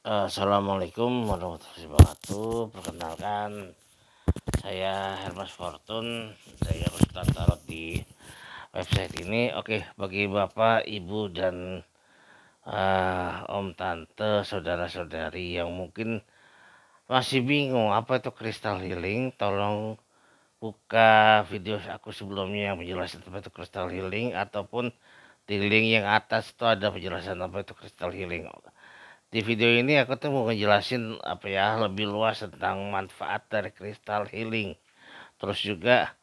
Assalamualaikum warahmatullahi wabarakatuh. Perkenalkan, saya Hermas Fortun. Saya konsultan tarot di website ini. Oke, bagi bapak, ibu, dan om, tante, saudara-saudari yang mungkin masih bingung apa itu crystal healing, tolong buka video aku sebelumnya yang menjelaskan apa itu crystal healing, ataupun di link yang atas itu ada penjelasan apa itu crystal healing. Di video ini aku tuh mau ngejelasin apa ya lebih luas tentang manfaat dari crystal healing. Terus juga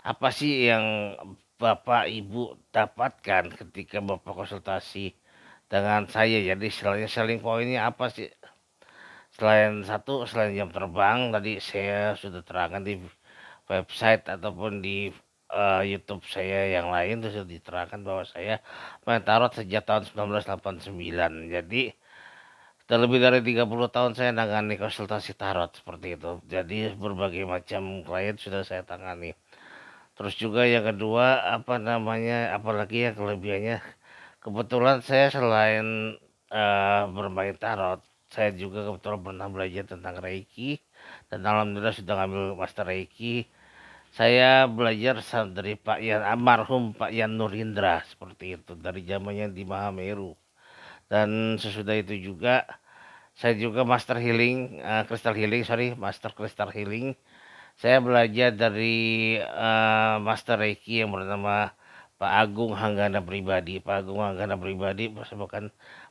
apa sih yang Bapak Ibu dapatkan ketika Bapak konsultasi dengan saya. Jadi istilahnya selling pointnya apa sih? Selain jam terbang tadi saya sudah terangkan di website ataupun di YouTube saya yang lain, itu sudah diterangkan bahwa saya main tarot sejak tahun 1989. Jadi sudah lebih dari 30 tahun saya nangani konsultasi tarot seperti itu. Jadi berbagai macam klien sudah saya tangani. Terus juga yang kedua apa namanya, apalagi yang kelebihannya, kebetulan saya selain bermain tarot, saya juga kebetulan pernah belajar tentang Reiki dan alhamdulillah sudah ngambil master Reiki. Saya belajar dari Pak Yan, almarhum Pak Yan Nurindra, seperti itu, dari zamannya di Mahameru. Dan sesudah itu juga saya juga master healing, crystal healing, sorry, master crystal healing. Saya belajar dari master Reiki yang bernama Pak Agung Hanggana Pribadi. Pak Agung Hanggana Pribadi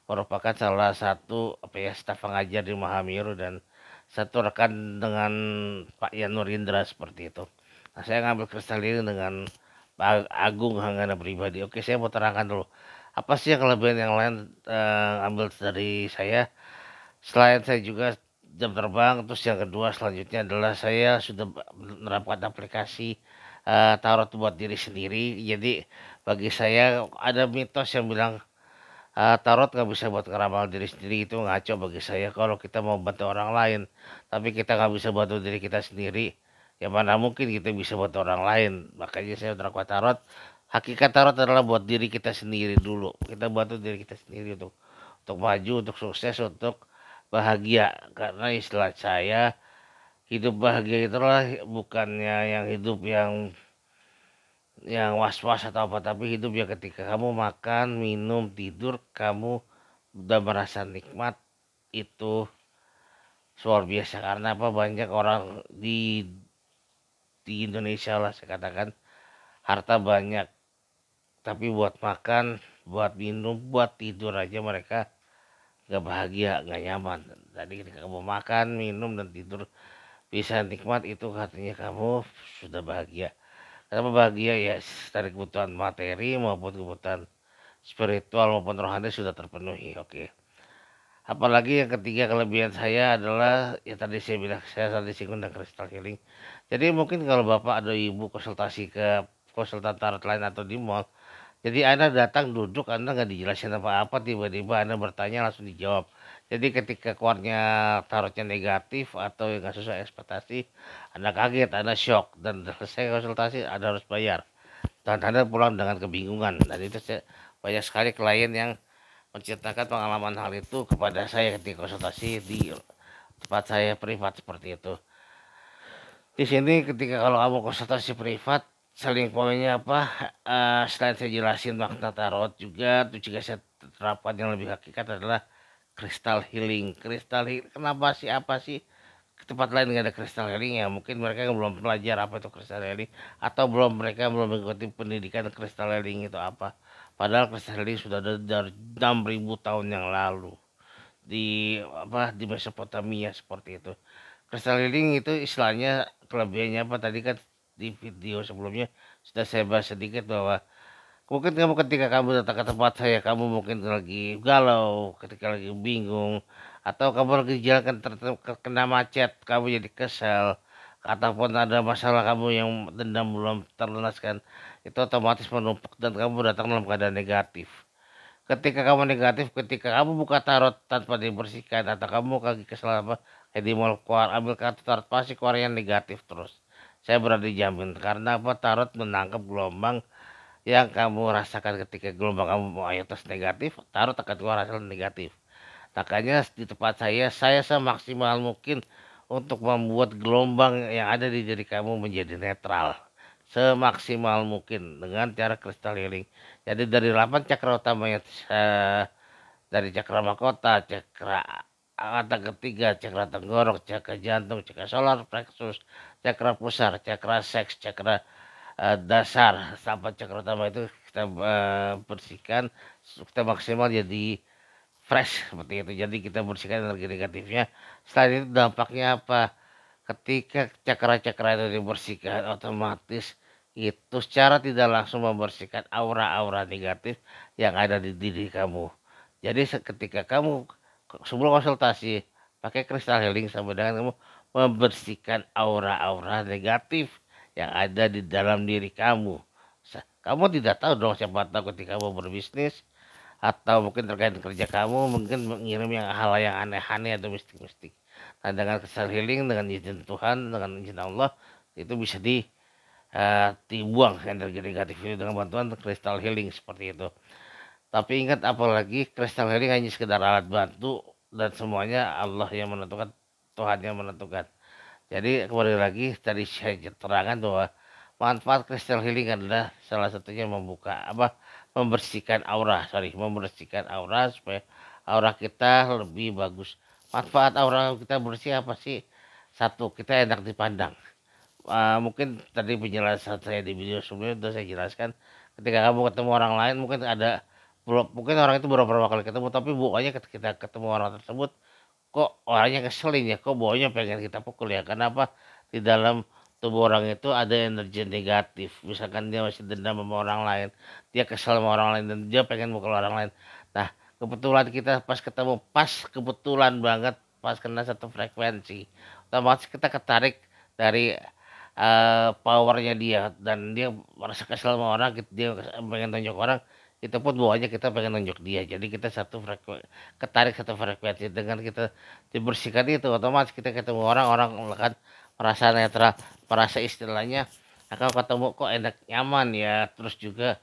merupakan salah satu apa ya staf pengajar di Mahameru dan satu rekan dengan Pak Yanur Indra seperti itu. Nah, saya ngambil crystal healing dengan Pak Agung Hanggana Pribadi. Oke, saya mau terangkan dulu. Apa sih yang kelebihan yang lain ambil dari saya? Selain saya juga jam terbang, terus yang kedua selanjutnya adalah saya sudah menerapkan aplikasi tarot buat diri sendiri. Jadi bagi saya ada mitos yang bilang tarot nggak bisa buat ngeramal diri sendiri, itu ngaco bagi saya. Kalau kita mau bantu orang lain, tapi kita nggak bisa bantu diri kita sendiri, ya mana mungkin kita bisa bantu orang lain. Makanya saya menerapkan tarot. Hakikat tarot adalah buat diri kita sendiri dulu. Kita bantu diri kita sendiri untuk maju, untuk sukses, untuk bahagia. Karena istilah saya, hidup bahagia itulah bukannya yang hidup yang was-was atau apa, tapi hidup ya ketika kamu makan, minum, tidur, kamu udah merasa nikmat. Itu luar biasa. Karena apa, banyak orang di Indonesia lah saya katakan, harta banyak, tapi buat makan, buat minum, buat tidur aja mereka gak bahagia, gak nyaman. Jadi ketika kamu makan, minum, dan tidur bisa nikmat, itu artinya kamu sudah bahagia. Kenapa bahagia? Ya dari kebutuhan materi maupun kebutuhan spiritual maupun rohani sudah terpenuhi. Oke. Apalagi yang ketiga kelebihan saya adalah ya tadi saya bilang, saya tadi singgung dan crystal healing. Jadi mungkin kalau bapak atau ibu konsultasi ke konsultan tarot lain atau di mall, jadi Anda datang duduk, Anda nggak dijelasin apa-apa, tiba-tiba Anda bertanya langsung dijawab. Jadi ketika keluarnya tarotnya negatif atau yang nggak sesuai ekspektasi, Anda kaget, Anda shock, dan selesai konsultasi Anda harus bayar. Dan Anda pulang dengan kebingungan. Dan itu banyak sekali klien yang menceritakan pengalaman hal itu kepada saya ketika konsultasi di tempat saya privat seperti itu. Di sini ketika kalau kamu konsultasi privat, selling pointnya apa? Selain saya jelasin makna tarot, juga itu juga saya terapkan yang lebih hakikat adalah crystal healing. Crystal healing, kenapa sih, apa sih ke tempat lain nggak ada crystal healing? Ya mungkin mereka belum belajar apa itu crystal healing, atau mereka belum mengikuti pendidikan crystal healing itu apa. Padahal crystal healing sudah ada dari 6.000 tahun yang lalu di Mesopotamia seperti itu. Crystal healing itu istilahnya, kelebihannya apa tadi kan di video sebelumnya sudah saya bahas sedikit, bahwa mungkin kamu ketika kamu datang ke tempat saya, kamu mungkin lagi galau, ketika lagi bingung, atau kamu lagi jalan kena macet, kamu jadi kesel, ataupun ada masalah kamu yang dendam belum terlunaskan, itu otomatis menumpuk dan kamu datang dalam keadaan negatif. Ketika kamu negatif, ketika kamu buka tarot tanpa dibersihkan, atau kamu lagi kesel apa, kayak di mall, keluar ambil kartu tarot, pasti keluar yang negatif terus. Saya berani jamin, karena apa, tarot menangkap gelombang yang kamu rasakan. Ketika gelombang kamu mau ayo tes negatif, tarot akan keluar hasil negatif. Makanya di tempat saya semaksimal mungkin untuk membuat gelombang yang ada di diri kamu menjadi netral. Semaksimal mungkin dengan cara crystal healing. Jadi dari 8 cakra utamanya, dari cakra mahkota, cakra mata ketiga, cakra tenggorok, cakra jantung, cakra solar plexus, cakra pusar, cakra seks, cakra dasar, sampai cakra utama itu kita bersihkan, kita maksimal jadi fresh seperti itu. Jadi kita bersihkan energi negatifnya. Setelah itu dampaknya apa? Ketika cakra-cakra itu dibersihkan, otomatis itu secara tidak langsung membersihkan aura-aura negatif yang ada di diri kamu. Jadi ketika kamu sebelum konsultasi pakai kristal healing sama dengan kamu membersihkan aura-aura negatif yang ada di dalam diri kamu. Kamu tidak tahu dong, siapa tahu ketika kamu berbisnis atau mungkin terkait kerja kamu mungkin mengirim yang hal yang aneh-aneh atau mistik-mistik. Nah, dengan kristal healing, dengan izin Tuhan, dengan izin Allah, itu bisa dibuang energi negatif itu dengan bantuan kristal healing seperti itu. Tapi ingat, apalagi kristal healing hanya sekedar alat bantu dan semuanya Allah yang menentukan, Tuhan yang menentukan. Jadi kembali lagi tadi saya terangkan bahwa manfaat kristal healing adalah salah satunya membersihkan aura, membersihkan aura supaya aura kita lebih bagus. Manfaat aura kita bersih apa sih? Satu, kita enak dipandang. Mungkin tadi penjelasan saya di video sebelumnya sudah saya jelaskan. Ketika kamu ketemu orang lain, mungkin orang itu beberapa kali ketemu, tapi bukannya ketika kita ketemu orang tersebut kok orangnya keselin ya, kok baunya pengen kita pukul ya. Kenapa? Di dalam tubuh orang itu ada energi negatif. Misalkan dia masih dendam sama orang lain, dia kesel sama orang lain dan dia pengen mukul orang lain. Nah, kebetulan kita pas ketemu, pas kebetulan banget pas kena satu frekuensi, otomatis kita ketarik dari powernya dia, dan dia merasa kesel sama orang, dia pengen tunjuk orang, itu pun bawaannya kita pengen nunjuk dia. Jadi kita ketarik satu frekuensi. Dengan kita dibersihkan itu, otomatis kita ketemu orang akan merasa netral, merasa istilahnya akan ketemu kok enak nyaman ya, terus juga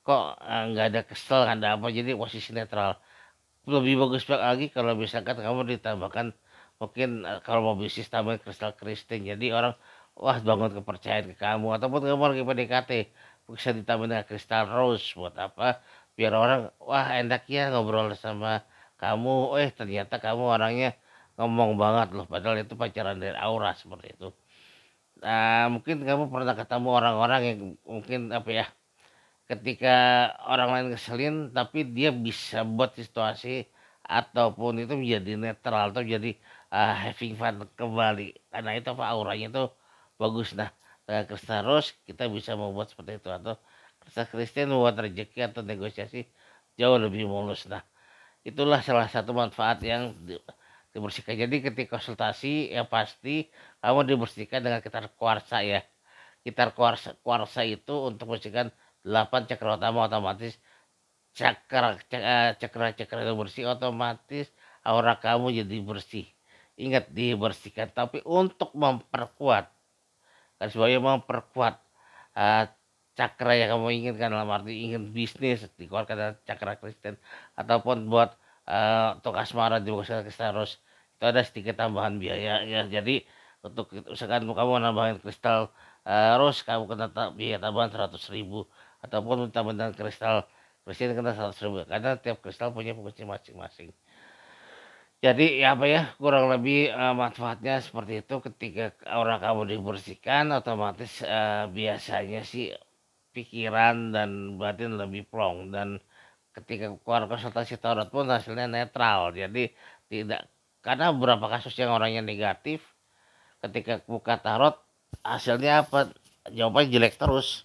kok nggak ada kesel, nggak ada apa, jadi posisi netral. Lebih bagus lagi kalau misalkan kamu ditambahkan, mungkin kalau mau bisnis tambahin kristal kristing, jadi orang wah bangun kepercayaan ke kamu. Ataupun kamu lagi PDKT, bisa ditambah dengan kristal rose. Buat apa? Biar orang wah enak ya ngobrol sama kamu, ternyata kamu orangnya ngomong banget loh, padahal itu pacaran dari aura seperti itu. Nah, mungkin kamu pernah ketemu orang-orang yang mungkin apa ya, ketika orang lain ngeselin tapi dia bisa buat situasi ataupun itu menjadi netral atau jadi having fun kembali, karena itu apa, auranya itu bagus. Nah, dengan kristal rose kita bisa membuat seperti itu, atau kristal Kristen membuat rezeki atau negosiasi jauh lebih mulus. Nah, itulah salah satu manfaat yang dibersihkan. Jadi ketika konsultasi ya pasti kamu dibersihkan dengan kitar kuarsa ya. Kitar kuarsa itu untuk membersihkan 8 cakra utama, otomatis cakra itu bersih, otomatis aura kamu jadi bersih. Ingat, dibersihkan tapi untuk memperkuat, kan sebagai memperkuat uh, cakra yang kamu inginkan, dalam arti ingin bisnis dikeluarkan dari cakra Kristen, ataupun buat untuk asmara di kristal rose itu ada sedikit tambahan biaya ya. Jadi untuk misalkan kamu nambahin kristal rose, kamu kena biaya tambahan 100.000, ataupun tambah dengan kristal Kristen kena 100.000, karena tiap kristal punya fungsi masing-masing. Jadi ya apa ya, kurang lebih manfaatnya seperti itu. Ketika aura kamu dibersihkan, otomatis biasanya sih pikiran dan batin lebih plong, dan ketika keluar konsultasi tarot pun hasilnya netral. Jadi tidak, karena beberapa kasus yang orangnya negatif, ketika buka tarot hasilnya apa, jawabannya jelek terus.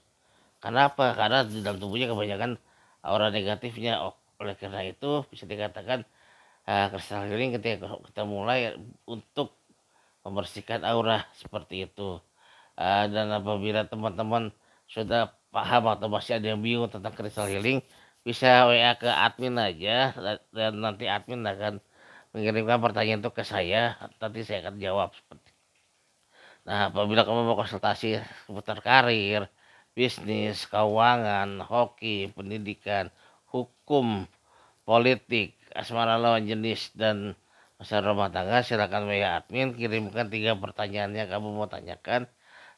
Karena apa? Karena di dalam tubuhnya kebanyakan aura negatifnya. Oleh karena itu bisa dikatakan kristal healing ketika kita mulai untuk membersihkan aura seperti itu. Dan apabila teman-teman sudah paham atau masih ada yang bingung tentang kristal healing, bisa WA ke admin aja, dan nanti admin akan mengirimkan pertanyaan itu ke saya, nanti saya akan jawab seperti. Nah, apabila kamu mau konsultasi seputar karir, bisnis, keuangan, hoki, pendidikan, hukum, politik, asmara lawan jenis dan masalah rumah tangga, silakan WA admin, kirimkan 3 pertanyaan yang kamu mau tanyakan.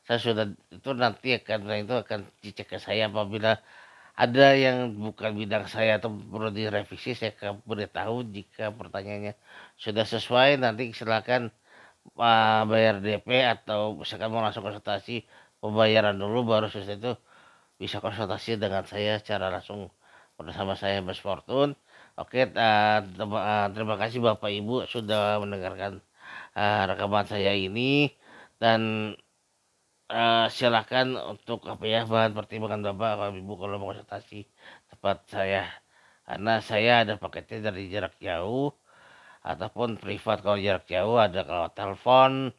Saya sudah itu nanti akan dicek ke saya. Apabila ada yang bukan bidang saya atau perlu direvisi, saya akan beritahu. Jika pertanyaannya sudah sesuai, nanti silakan bayar DP, atau misalkan mau langsung konsultasi, pembayaran dulu, baru setelah itu bisa konsultasi dengan saya secara langsung bersama saya, Mas Fortun. Oke, terima kasih Bapak Ibu sudah mendengarkan rekaman saya ini, dan silakan untuk apa ya, bahan pertimbangan Bapak kalau Ibu kalau mau konsultasi tempat saya, karena saya ada paketnya dari jarak jauh ataupun privat. Kalau jarak jauh ada kalau telepon,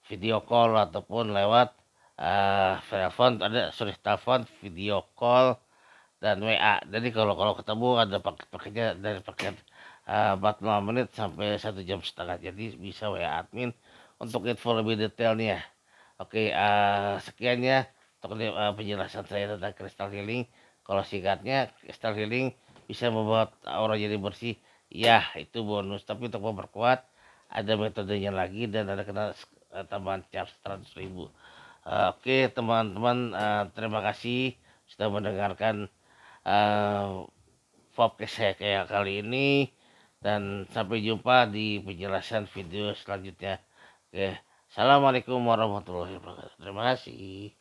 video call, ataupun lewat telepon, ada sorry, telepon, video call, dan WA. Jadi kalau ketemu ada paketnya dari paket 45 menit sampai 1 jam setengah. Jadi bisa WA admin untuk info lebih detailnya. Oke, sekian ya untuk penjelasan saya tentang crystal healing. Kalau singkatnya, crystal healing bisa membuat aura jadi bersih. Ya, itu bonus. Tapi untuk memperkuat, ada metodenya lagi, dan ada kena tambahan charge 100.000. Oke, teman-teman, terima kasih sudah mendengarkan podcast saya kayak kali ini, dan sampai jumpa di penjelasan video selanjutnya. Oke, assalamualaikum warahmatullahi wabarakatuh. Terima kasih.